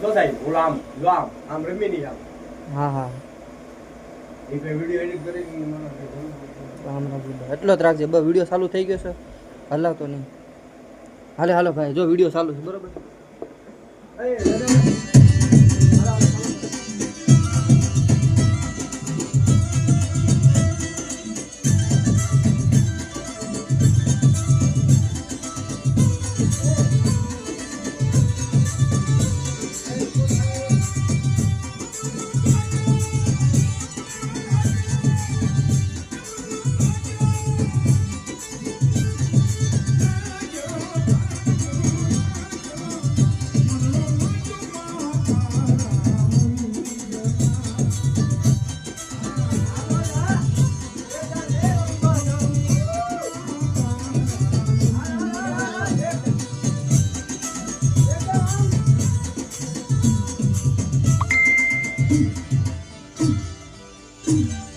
તો થાય હું આમ જો આમ રમી નહીં આમ. હા હા એ કઈ વિડીયો એડિટ કરી રામ રામ એટલો જ રાખજે. બસ વિડીયો ચાલુ થઈ ગયો છે, હલાવતો નહીં. હાલે હાલો ભાઈ, જો વિડીયો ચાલુ છે બરોબર. Mm-hmm.